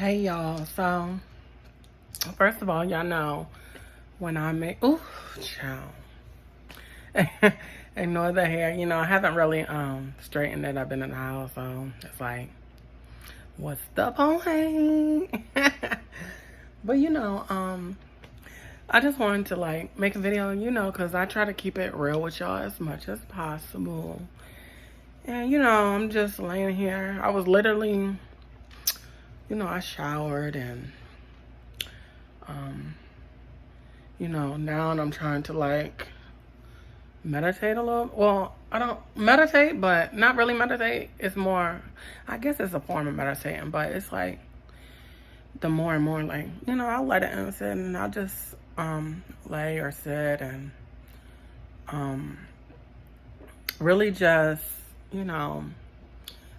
Hey y'all, so first of all, y'all know when I make child. Ignore the hair. I haven't really straightened it. I've been in the house, so it's like, what's the point? But I just wanted to like make a video, because I try to keep it real with y'all as much as possible. And I'm just laying here. I was literally, I showered and now I'm trying to like meditate a little. Well, I don't meditate, but not really meditate. It's more, I guess it's a form of meditating, but it's like the more and more like, I'll let it in sit and I'll just lay or sit and really just,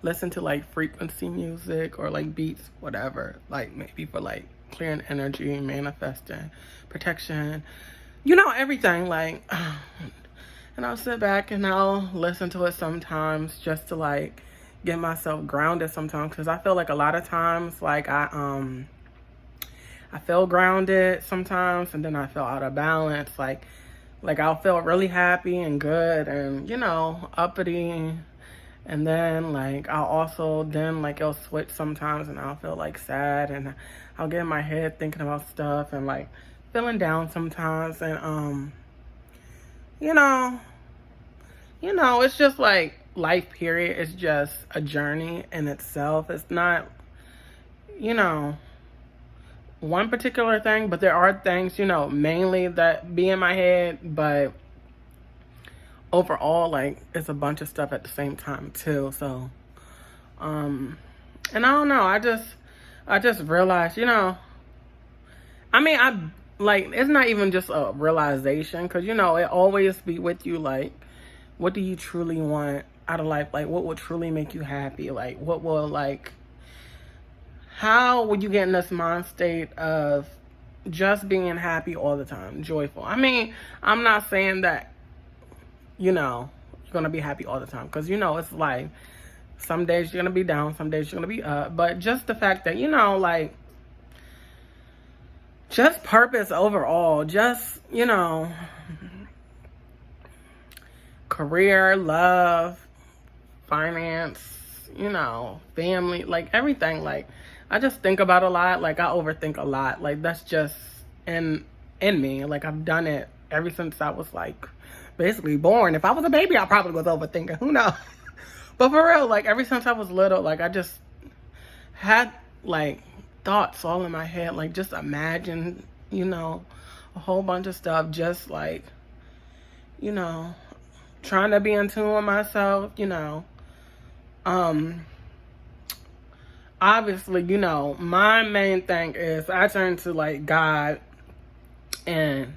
listen to like frequency music or like beats, whatever, like maybe for like clearing energy, manifesting, protection, everything like and I'll sit back and I'll listen to it sometimes just to like get myself grounded sometimes, because I feel like a lot of times like I feel grounded sometimes and then I feel out of balance, like I'll feel really happy and good and uppity, and then like I'll also then like it'll switch sometimes and I'll feel like sad and I'll get in my head thinking about stuff and like feeling down sometimes, and it's just like life period. It's just a journey in itself. It's not one particular thing, but there are things mainly that be in my head, but overall like it's a bunch of stuff at the same time too. So and I don't know, I just realized, I mean, I like, it's not even just a realization, because it always be with you, like what do you truly want out of life? Like what will truly make you happy? Like what will, like, how would you get in this mind state of just being happy all the time, joyful? I mean, I'm not saying that you're gonna be happy all the time, because it's life. Some days you're gonna be down, some days you're gonna be up, but just the fact that like just purpose overall, just career, love, finance, family, like everything. Like I just think about a lot, like I overthink a lot, like that's just in me. Like I've done it ever since I was like basically born. If I was a baby, I probably was overthinking, who knows. But for real, like ever since I was little, like I just had like thoughts all in my head, like just imagine, a whole bunch of stuff, just like, trying to be in tune with myself, obviously, my main thing is I turn to like God and,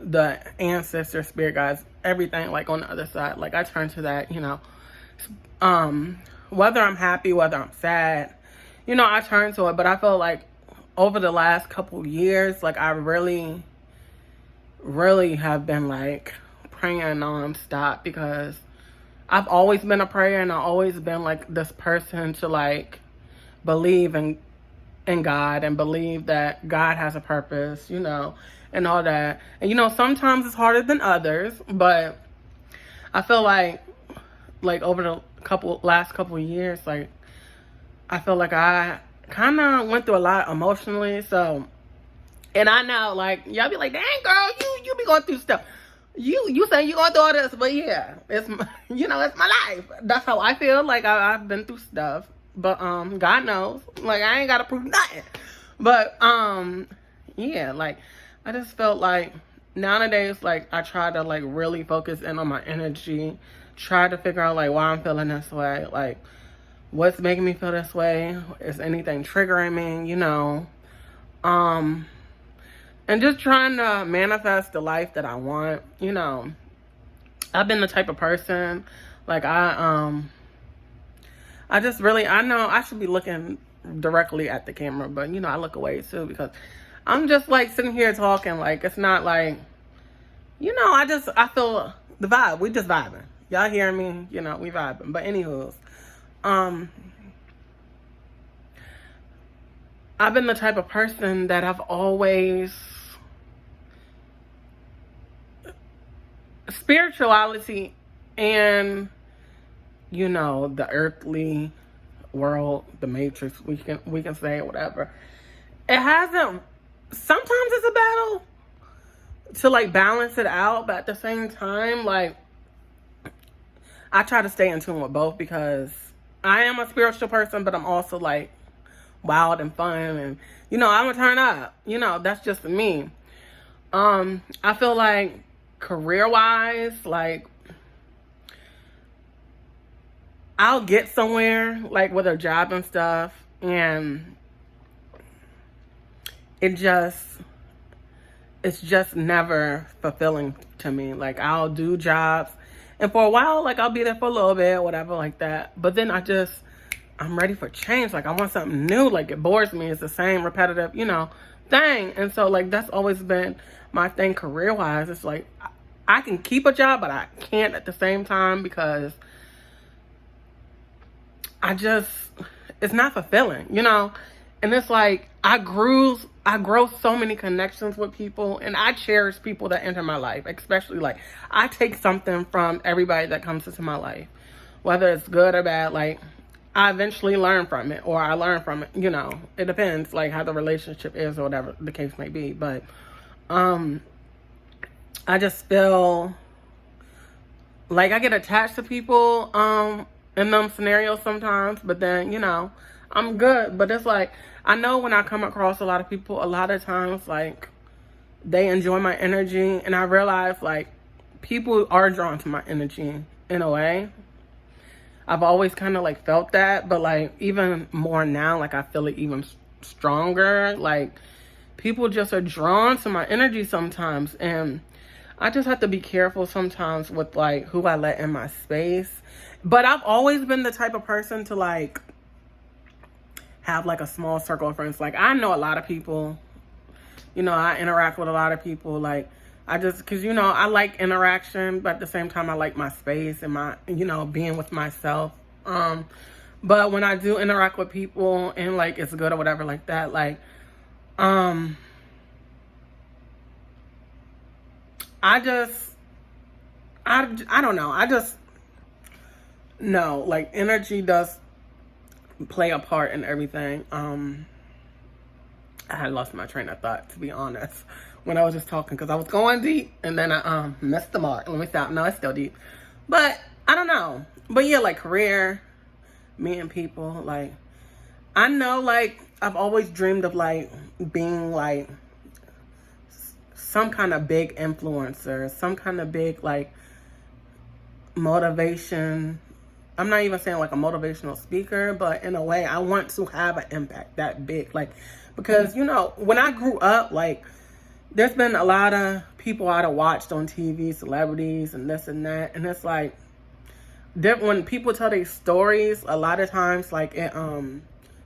the ancestor, spirit guides, everything like on the other side. Like I turn to that, whether I'm happy, whether I'm sad, I turn to it. But I feel like over the last couple years, like I really, really have been like praying nonstop, because I've always been a prayer and I've always been like this person to like believe in God and believe that God has a purpose, and all that. And sometimes it's harder than others, but I feel like over the last couple of years, like I feel like I kind of went through a lot emotionally. So, and I know like y'all be like, dang girl, you be going through stuff. You say you going through all this, but yeah, it's it's my life. That's how I feel. Like I've been through stuff, but God knows, like I ain't gotta prove nothing. But yeah, like I just felt like nowadays, like I try to like really focus in on my energy, try to figure out like why I'm feeling this way, like what's making me feel this way, is anything triggering me, and just trying to manifest the life that I want. I've been the type of person, like I just really, I know I should be looking directly at the camera, but I look away too, because I'm just like sitting here talking, like it's not like, I feel the vibe. We just vibing. Y'all hear me? We vibing. But anywho, I've been the type of person that I've always, spirituality and, you know, the earthly world, the matrix, we can say whatever. It hasn't, sometimes it's a battle to like balance it out, but at the same time, like, I try to stay in tune with both because I am a spiritual person, but I'm also like wild and fun, and you know, I'm gonna turn up. You know, that's just me. I feel like career-wise, like I'll get somewhere like with a job and stuff, and it's just never fulfilling to me. Like I'll do jobs, and for a while, like I'll be there for a little bit, whatever, like that. But then I'm ready for change. Like I want something new. Like it bores me. It's the same repetitive, you know, thing. And so like that's always been my thing career-wise. It's like I can keep a job, but I can't at the same time because it's not fulfilling, you know? And it's like I grow so many connections with people, and I cherish people that enter my life, especially like I take something from everybody that comes into my life, whether it's good or bad. Like I eventually learn from it, or I learn from it, you know, it depends like how the relationship is or whatever the case may be. But I just feel like I get attached to people in them scenarios sometimes, but then, you know, I'm good. But it's like, I know when I come across a lot of people, a lot of times, like, they enjoy my energy, and I realize, like, people are drawn to my energy in a way. I've always kind of, like, felt that, but, like, even more now, like, I feel it even stronger. Like, people just are drawn to my energy sometimes, and I just have to be careful sometimes with, like, who I let in my space. But I've always been the type of person to, like, have, like, a small circle of friends. Like, I know a lot of people. You know, I interact with a lot of people. Like, because, you know, I like interaction, but at the same time, I like my space and my, you know, being with myself. But when I do interact with people and, like, it's good or whatever like that, like, I don't know. No, like, energy does play a part in everything. I had lost my train of thought, to be honest, when I was just talking, because I was going deep, and then I missed the mark. Let me stop. No, it's still deep. But, I don't know. But, yeah, like, career, meeting people, like, I know, like, I've always dreamed of, like, being, like, some kind of big influencer, some kind of big, like, motivation. I'm not even saying like a motivational speaker, but in a way, I want to have an impact that big. Like, because, you know, when I grew up, like, there's been a lot of people I'd have watched on TV, celebrities and this and that. And it's like, when people tell their stories, a lot of times, like, it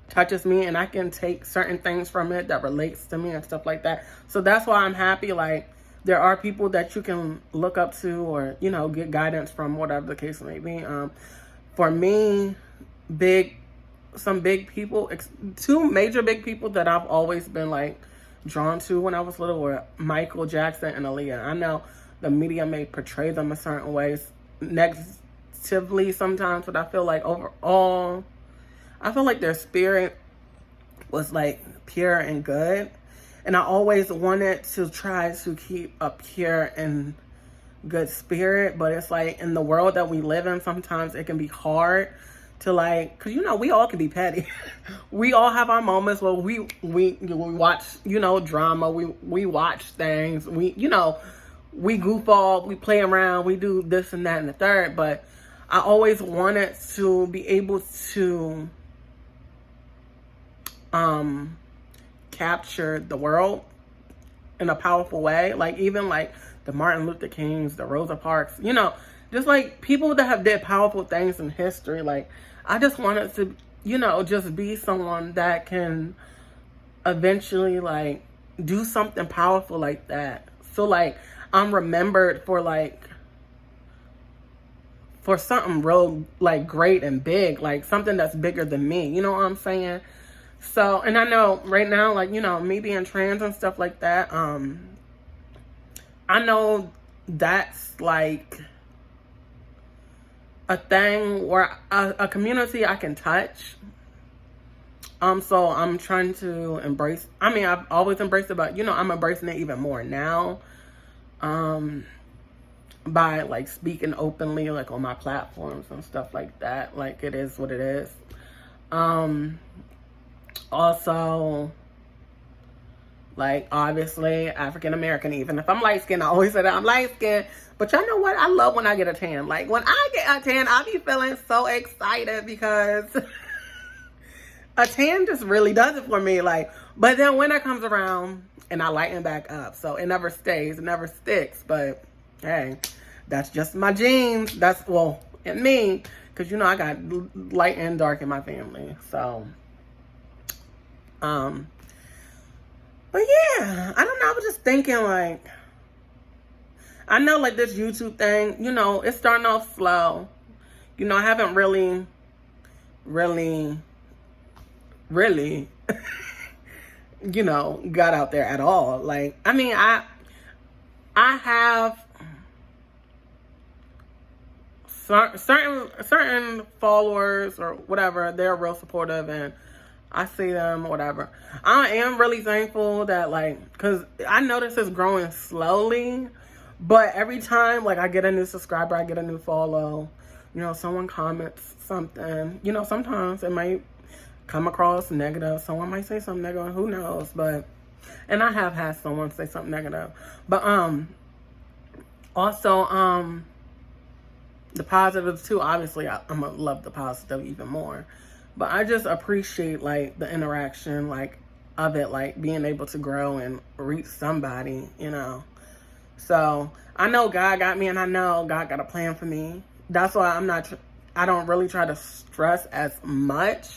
touches me, and I can take certain things from it that relates to me and stuff like that. So that's why I'm happy, like, there are people that you can look up to, or, you know, get guidance from, whatever the case may be. For me, some big people, two major big people that I've always been, like, drawn to when I was little were Michael Jackson and Aaliyah. I know the media may portray them a certain ways negatively sometimes, but I feel like overall, I feel like their spirit was, like, pure and good. And I always wanted to try to keep a pure and good spirit. But it's like, in the world that we live in, sometimes it can be hard to, like, because, you know, we all can be petty. We all have our moments where we watch, you know, drama. We watch things. You know, we goof off. We play around. We do this and that and the third. But I always wanted to be able to capture the world in a powerful way. Like, even like the Martin Luther Kings, the Rosa Parks, you know, just like people that have did powerful things in history. Like, I just wanted to, you know, just be someone that can eventually, like, do something powerful like that. So, like, I'm remembered for, like, for something real, like, great and big, like something that's bigger than me. You know what I'm saying? So, and I know right now, like, you know, me being trans and stuff like that, I know that's like a thing where a community I can touch. So I'm trying to embrace, I mean, I've always embraced it, but, you know, I'm embracing it even more now. By like speaking openly, like on my platforms and stuff like that. Like, it is what it is. Also, like, obviously African American. Even if I'm light skinned, I always say that I'm light skinned. But y'all know what? I love when I get a tan. Like, when I get a tan, I be feeling so excited because a tan just really does it for me. Like, but then winter comes around and I lighten back up. So it never stays, it never sticks. But hey, that's just my genes. That's, well, and me, because, you know, I got light and dark in my family. So, but yeah, I don't know. I was just thinking, like, I know, like, this YouTube thing, you know, it's starting off slow. You know, I haven't really, you know, got out there at all. Like, I mean, I have certain followers or whatever. They're real supportive and I see them or whatever. I am really thankful that, like, because I notice it's growing slowly, but every time, like, I get a new subscriber, I get a new follow, you know, someone comments something, you know, sometimes it might come across negative. Someone might say something negative, who knows, but, and I have had someone say something negative, but, also, the positives too, obviously, I'm gonna love the positive even more, but I just appreciate, like, the interaction, like, of it, like, being able to grow and reach somebody, you know. So, I know God got me, and I know God got a plan for me. That's why I don't really try to stress as much,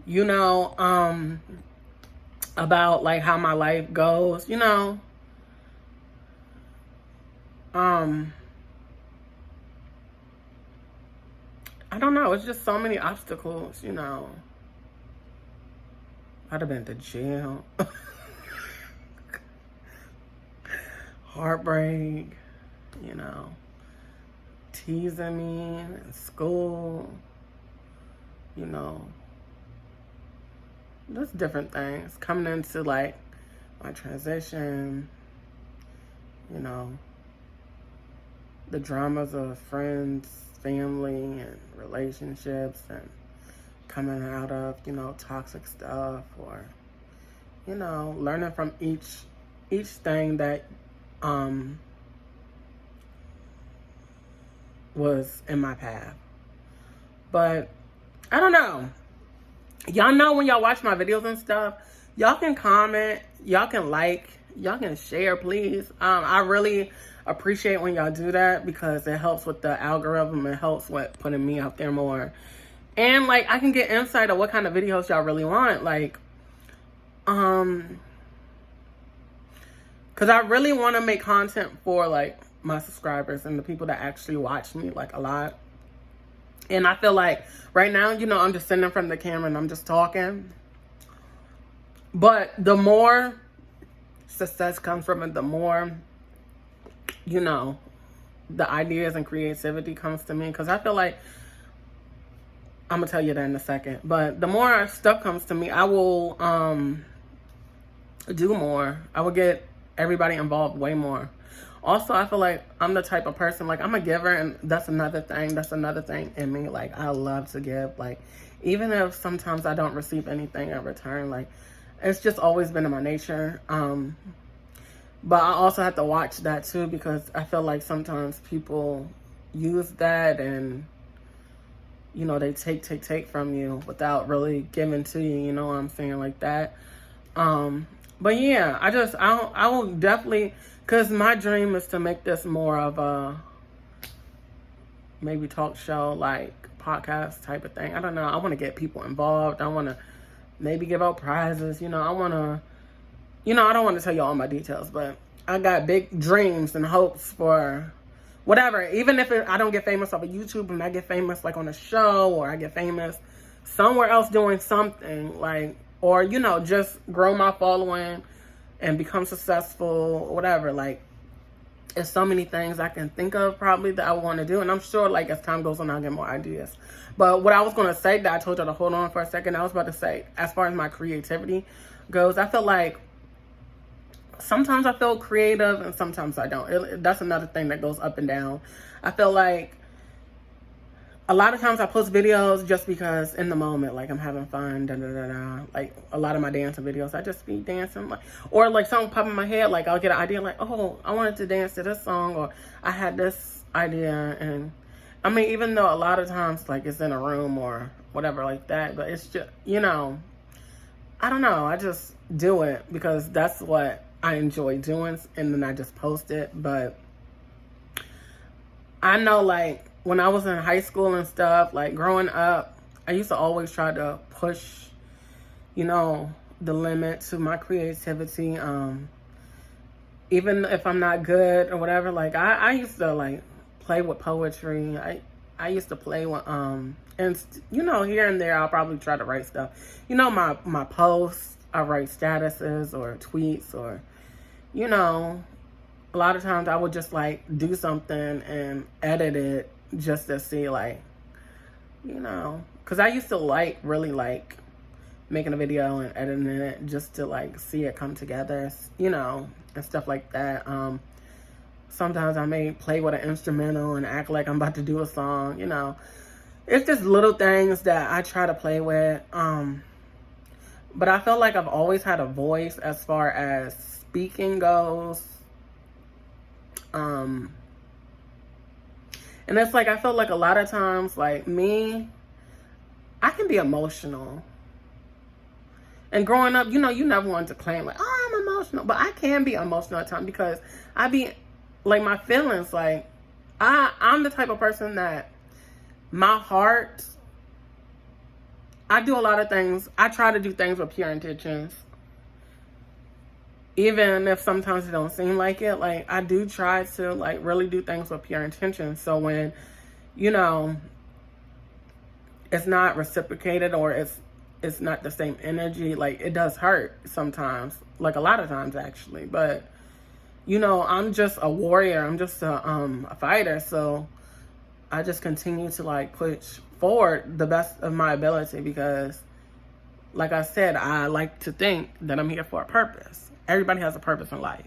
you know, about, like, how my life goes, you know. I don't know. It's just so many obstacles, you know. I'd have been to jail. Heartbreak, you know. Teasing me in school, you know. Just different things. Coming into, like, my transition, you know. The dramas of friends, family, and relationships, and coming out of, you know, toxic stuff, or, you know, learning from each thing that was in my path. But I don't know. Y'all know when y'all watch my videos and stuff, y'all can comment, y'all can like, y'all can share, please. I really appreciate when y'all do that because it helps with the algorithm. It helps with putting me out there more. And, like, I can get insight of what kind of videos y'all really want. Like, because I really want to make content for, like, my subscribers and the people that actually watch me, like, a lot. And I feel like right now, you know, I'm just sitting in front of the camera and I'm just talking. But the more success comes from it, the more, you know, the ideas and creativity comes to me. Because I feel like, I'm going to tell you that in a second. But the more stuff comes to me, I will do more. I will get everybody involved way more. Also, I feel like I'm the type of person, like, I'm a giver, and that's another thing in me. Like, I love to give. Like, even if sometimes I don't receive anything in return, like, it's just always been in my nature. But I also have to watch that too, because I feel like sometimes people use that and, you know, they take from you without really giving to you, you know what I'm saying, like that. But yeah, I will definitely, because my dream is to make this more of a maybe talk show, like podcast type of thing. I don't know. I want to get people involved. I want to maybe give out prizes. You know, I want to, you know, I don't want to tell you all my details, but I got big dreams and hopes for whatever. Even if I don't get famous off of YouTube, and I get famous like on a show, or I get famous somewhere else doing something, like, or, you know, just grow my following and become successful or whatever. Like, there's so many things I can think of probably that I want to do. And I'm sure, like, as time goes on, I'll get more ideas. But what I was going to say that I told y'all to hold on for a second, I was about to say, as far as my creativity goes, I feel like sometimes I feel creative and sometimes I don't. That's another thing that goes up and down. I feel like a lot of times I post videos just because in the moment, like, I'm having fun, Like, a lot of my dancing videos, I just be dancing. Like, or, like, something pop in my head, like, I'll get an idea, like, oh, I wanted to dance to this song, or I had this idea. And, I mean, even though a lot of times, like, it's in a room or whatever like that, but it's just, you know, I don't know. I just do it because that's what I enjoy doing, and then I just post it. But I know, like, when I was in high school and stuff, like, growing up, I used to always try to push, you know, the limit to my creativity. Even if I'm not good or whatever, like, I used to, like, play with poetry. I used to play with, and, you know, here and there, I'll probably try to write stuff. You know, my posts, I write statuses or tweets, or, you know, a lot of times I would just, like, do something and edit it just to see, like, you know, because I used to, like, really like making a video and editing it just to, like, see it come together, you know, and stuff like that. Sometimes I may play with an instrumental and act like I'm about to do a song, you know. It's just little things that I try to play with. But I feel like I've always had a voice as far as speaking goes. And it's like, I feel like a lot of times, like, me, I can be emotional. And growing up, you know, you never wanted to claim, like, oh, I'm emotional. But I can be emotional at times because I be, like, my feelings, like, I'm the type of person that my heart, I do a lot of things. I try to do things with pure intentions. Even if sometimes it don't seem like it, like, I do try to, like, really do things with pure intentions. So when, you know, it's not reciprocated or it's not the same energy, like, it does hurt sometimes, like, a lot of times actually. But, you know, I'm just a warrior. I'm just a fighter. So I just continue to, like, push forward the best of my ability because, like I said, I like to think that I'm here for a purpose. Everybody has a purpose in life.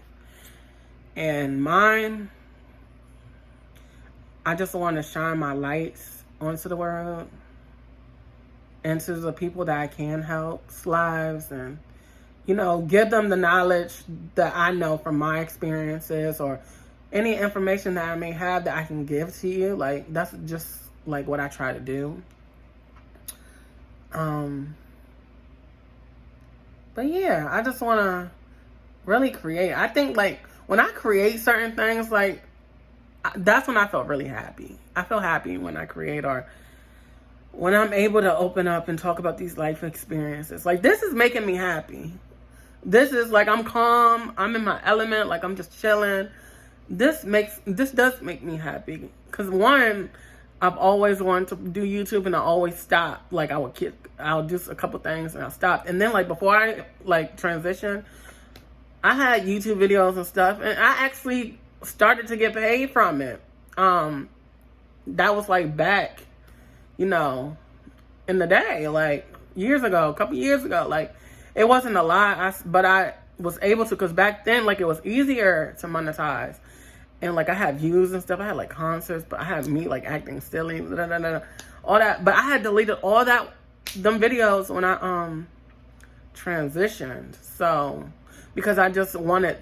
And mine, I just want to shine my lights onto the world, into the people that I can help's lives, and, you know, give them the knowledge that I know from my experiences, or any information that I may have that I can give to you. Like, that's just, like, what I try to do. But yeah, I just want to really create. I think, like, when I create certain things, like, that's when I feel really happy. I feel happy when I create, or when I'm able to open up and talk about these life experiences. Like, this is making me happy. This is, like, I'm calm. I'm in my element. Like, I'm just chilling. This does make me happy. Because, one, I've always wanted to do YouTube, and I always stop. Like, I'll do a couple things and I'll stop. And then, like, before I, like, transition, I had YouTube videos and stuff, and I actually started to get paid from it. That was, like, back, you know, in the day, like, years ago, a couple years ago. Like, it wasn't a lot, but I was able to, because back then, like, it was easier to monetize. And, like, I had views and stuff. I had, like, concerts, but I had me, like, acting silly, all that. But I had deleted all that, them videos when I transitioned. So, because I just wanted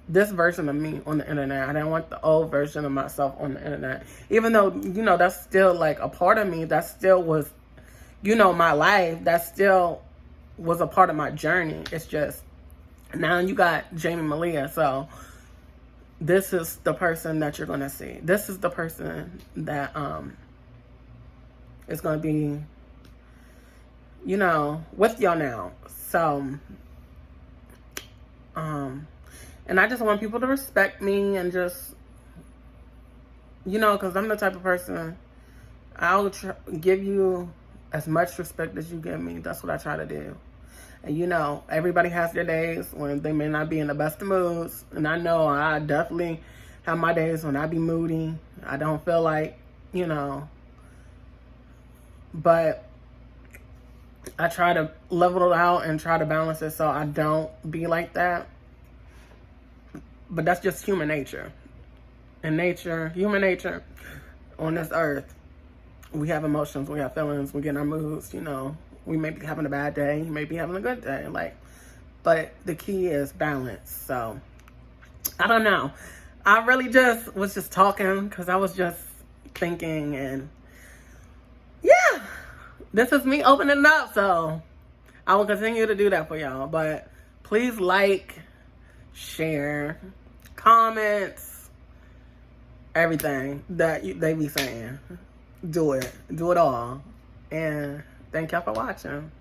this version of me on the internet. I didn't want the old version of myself on the internet. Even though, you know, that's still, like, a part of me. That still was, you know, my life. That still was a part of my journey. It's just, now you got Jamie Malia. So, this is the person that you're going to see. This is the person that is going to be, you know, with y'all now. So, and I just want people to respect me and just, you know, because I'm the type of person, I'll give you as much respect as you give me. That's what I try to do. And you know, everybody has their days when they may not be in the best of moods. And I know I definitely have my days when I be moody. I don't feel like, you know, but I try to level it out and try to balance it so I don't be like that. But that's just human nature. And nature, human nature on this earth, we have emotions, we have feelings, we get in our moods, you know. We may be having a bad day, you may be having a good day, like, but the key is balance. So, I don't know. I really just was just talking because I was just thinking, and yeah, this is me opening it up, so I will continue to do that for y'all. But please like, share, comments, everything that they be saying. Do it all. And thank y'all for watching.